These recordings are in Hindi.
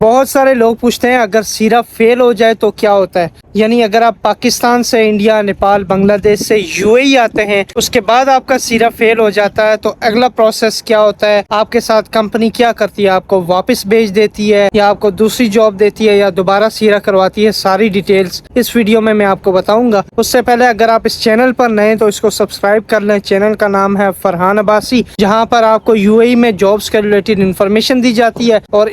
बहुत सारे लोग पूछते हैं अगर सीरा फेल हो जाए तो क्या होता है। यानी अगर आप पाकिस्तान से इंडिया, नेपाल, बांग्लादेश से यूएई आते हैं, उसके बाद आपका सीरा फेल हो जाता है तो अगला प्रोसेस क्या होता है, आपके साथ कंपनी क्या करती है, आपको वापस भेज देती है या आपको दूसरी जॉब देती है या दोबारा सीरा करवाती है, सारी डिटेल्स इस वीडियो में मैं आपको बताऊंगा। उससे पहले अगर आप इस चैनल पर नए तो इसको सब्सक्राइब कर लें। चैनल का नाम है फरहान अब्बासी, जहाँ पर आपको यूएई में जॉब्स के रिलेटेड इन्फॉर्मेशन दी जाती है और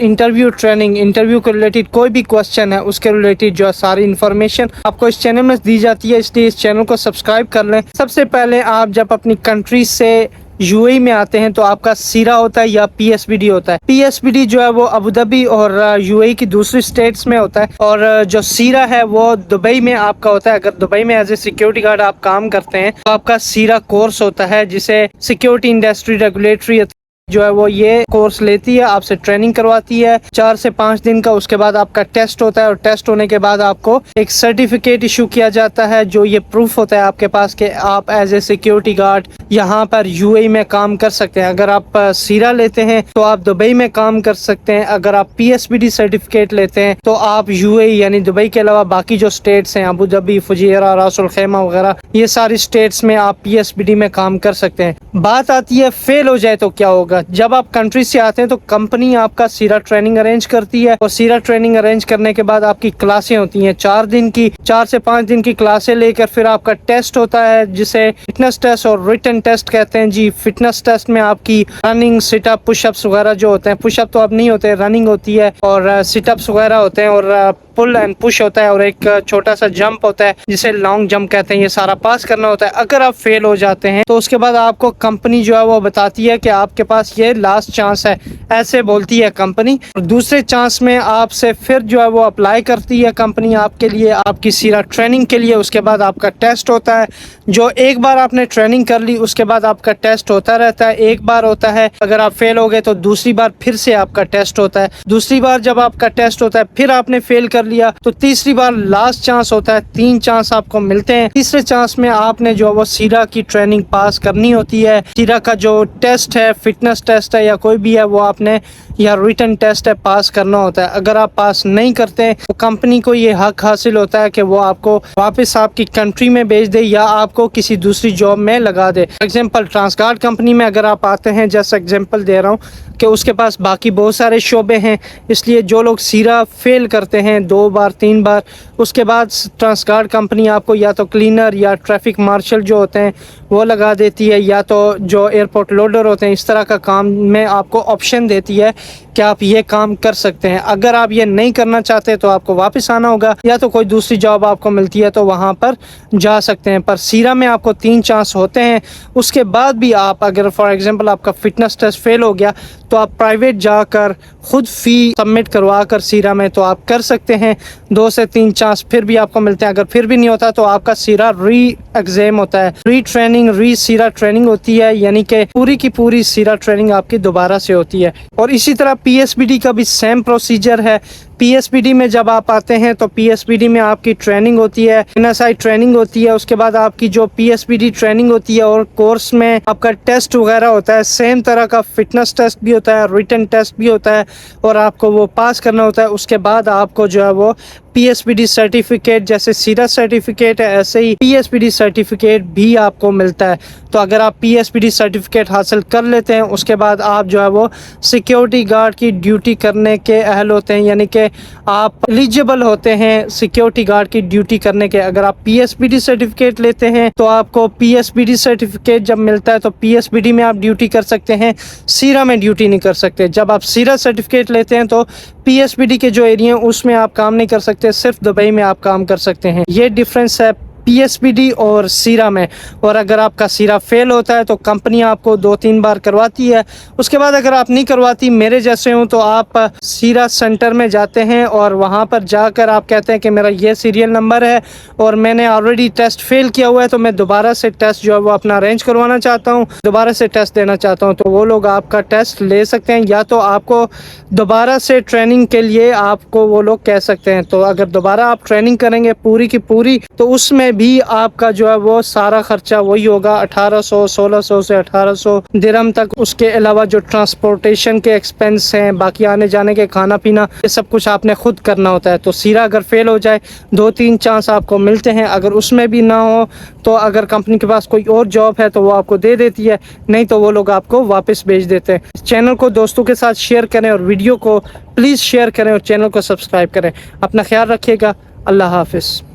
इंटरव्यू के रिलेटेड कोई भी क्वेश्चन है उसके रिलेटेड जो सारी इन्फॉर्मेशन आपको इस चैनल में दी जाती है, इसलिए इस चैनल को सब्सक्राइब कर लें। सबसे पहले आप जब अपनी कंट्री से यूएई में आते हैं तो आपका सीरा होता है या पीएसबीडी होता है। पीएसबीडी जो है वो अबू धाबी और यूएई की दूसरी स्टेट्स में होता है और जो सीरा है वो दुबई में आपका होता है। अगर दुबई में एज ए सिक्योरिटी गार्ड आप काम करते हैं तो आपका सीरा कोर्स होता है जिसे सिक्योरिटी इंडस्ट्री रेगुलेटरी जो है वो ये कोर्स लेती है, आपसे ट्रेनिंग करवाती है 4 से 5 दिन का। उसके बाद आपका टेस्ट होता है और टेस्ट होने के बाद आपको एक सर्टिफिकेट इशू किया जाता है जो ये प्रूफ होता है आपके पास कि आप एज ए सिक्योरिटी गार्ड यहाँ पर यूएई में काम कर सकते हैं। अगर आप सीरा लेते हैं तो आप दुबई में काम कर सकते हैं। अगर आप पीएसबीडी सर्टिफिकेट लेते हैं तो आप यूएई यानी दुबई के अलावा बाकी जो स्टेट्स हैं, अबू धाबी, फुजैरा, रास अल खैमा वगैरह, ये सारी स्टेट्स में आप पीएसबीडी में काम कर सकते हैं। बात आती है फेल हो जाए तो क्या होगा। जब आप कंट्री से आते हैं तो कंपनी आपका सीरा ट्रेनिंग अरेंज करती है और सीरा ट्रेनिंग अरेंज करने के बाद आपकी क्लासें होती हैं 4 दिन की, 4 से 5 दिन की क्लासें लेकर फिर आपका टेस्ट होता है जिसे फिटनेस टेस्ट और रिटन टेस्ट कहते हैं। जी, फिटनेस टेस्ट में आपकी रनिंग, सिटअप, पुशअप्स वगैरह जो होते हैं, पुशअप तो अब नहीं होते, रनिंग होती है और सिटअप्स वगैरह होते हैं और पुल एंड पुश होता है और एक छोटा सा जंप होता है जिसे लॉन्ग जंप कहते हैं। ये सारा पास करना होता है। अगर आप फेल हो जाते हैं तो उसके बाद आपको कंपनी जो है वो बताती है कि आपके पास ये लास्ट चांस है, ऐसे बोलती है कंपनी। और दूसरे चांस में आपसे फिर जो है वो अप्लाई करती है कंपनी आपके लिए, आपकी सीरा ट्रेनिंग के लिए। उसके बाद आपका टेस्ट होता है, जो एक बार आपने ट्रेनिंग कर ली उसके बाद आपका टेस्ट होता रहता है। एक बार होता है, अगर आप फेल हो गए तो दूसरी बार फिर से आपका टेस्ट होता है। दूसरी बार जब आपका टेस्ट होता है फिर आपने फेल कर लिया तो तीसरी बार लास्ट चांस होता है। 3 चांस आपको मिलते हैं। तीसरे चांस में आपने जो वो सीरा की ट्रेनिंग पास करनी होती है। सीरा का जो टेस्ट है, फिटनेस टेस्ट है या कोई भी है, वो आपने या रिटन टेस्ट है, पास करना होता है। अगर आप पास नहीं करते तो कंपनी को ये हक हासिल होता है कि वो आपको वापस आपकी कंट्री में भेज दे या आपको किसी दूसरी जॉब में लगा दे। एग्जाम्पल, ट्रांसगार्ड कंपनी में अगर आप आते हैं, जस्ट एग्जाम्पल दे रहा हूँ कि उसके पास बाकी बहुत सारे शोबे हैं, इसलिए जो लोग सीरा फेल करते हैं 2 बार 3 बार, उसके बाद ट्रांसगार्ड कंपनी आपको या तो क्लीनर या ट्रैफिक मार्शल जो होते हैं वो लगा देती है या तो जो एयरपोर्ट लोडर होते हैं, इस तरह का काम में आपको ऑप्शन देती है कि आप ये काम कर सकते हैं। अगर आप ये नहीं करना चाहते तो आपको वापस आना होगा या तो कोई दूसरी जॉब आपको मिलती है तो वहाँ पर जा सकते हैं। पर सीरा में आपको 3 चांस होते हैं। उसके बाद भी आप अगर फॉर एग्जांपल आपका फिटनेस टेस्ट फेल हो गया तो आप प्राइवेट जाकर खुद फी सबमिट करवा कर सीरा में तो आप कर सकते हैं। 2 से 3 चांस फिर भी आपको मिलते हैं। अगर फिर भी नहीं होता तो आपका सीरा री एग्जाम होता है, री ट्रेनिंग, री सीरा ट्रेनिंग होती है, यानी कि पूरी की पूरी सीरा ट्रेनिंग आपकी दोबारा से होती है। और इसी तरह पीएसबीडी का भी सेम प्रोसीजर है। पीएसबीडी में जब आप आते हैं तो पीएसबीडी में आपकी ट्रेनिंग होती है, एनएसआई ट्रेनिंग होती है। उसके बाद आपकी जो पीएसबीडी ट्रेनिंग होती है और कोर्स में आपका टेस्ट वगैरह होता है, सेम तरह का फिटनेस टेस्ट भी होता है, रिटन टेस्ट भी होता है और आपको वो पास करना होता है। उसके बाद आपको जो है वो पीएसबीडी सर्टिफिकेट, जैसे सीरा सर्टिफिकेट है ऐसे ही पीएसबीडी सर्टिफिकेट भी आपको मिलता है। तो अगर आप पीएसबीडी सर्टिफिकेट हासिल कर लेते हैं उसके बाद आप जो है वो सिक्योरिटी गार्ड की ड्यूटी करने के अहल होते हैं, यानी कि आप एलिजिबल होते हैं सिक्योरिटी गार्ड की ड्यूटी करने के। अगर आप पीएसबीडी सर्टिफिकेट लेते हैं तो आपको पीएसबीडी सर्टिफिकेट जब मिलता है तो पीएसबीडी में आप ड्यूटी कर सकते हैं, सीरा में ड्यूटी नहीं कर सकते। जब आप सीरा सर्टिफिकेट लेते हैं तो पीएसबीडी के जो एरिया उसमें आप काम नहीं कर सकते, सिर्फ दुबई में आप काम कर सकते हैं। ये डिफरेंस है पीएसबीडी और सीरा में। और अगर आपका सीरा फेल होता है तो कंपनी आपको 2-3 बार करवाती है। उसके बाद अगर आप नहीं करवाती, मेरे जैसे हो, तो आप सीरा सेंटर में जाते हैं और वहां पर जाकर आप कहते हैं कि मेरा ये सीरियल नंबर है और मैंने ऑलरेडी टेस्ट फेल किया हुआ है तो मैं दोबारा से टेस्ट जो है वो अपना अरेंज करवाना चाहता हूँ, दोबारा से टेस्ट देना चाहता हूँ। तो वो लोग आपका टेस्ट ले सकते हैं या तो आपको दोबारा से ट्रेनिंग के लिए आपको वो लोग कह सकते हैं। तो अगर दोबारा आप ट्रेनिंग करेंगे पूरी की पूरी तो उसमें भी आपका जो है वो सारा खर्चा वही होगा 1800 1600 से 1800 दिरहम तक। उसके अलावा जो ट्रांसपोर्टेशन के एक्सपेंस हैं, बाकी आने जाने के खाना पीना, ये सब कुछ आपने खुद करना होता है। तो सीरा अगर फेल हो जाए 2-3 चांस आपको मिलते हैं, अगर उसमें भी ना हो तो अगर कंपनी के पास कोई और जॉब है तो वो आपको दे देती है, नहीं तो वो लोग आपको वापस भेज देते हैं। इस चैनल को दोस्तों के साथ शेयर करें और वीडियो को प्लीज़ शेयर करें और चैनल को सब्सक्राइब करें। अपना ख्याल रखिएगा। अल्लाह हाफिज़।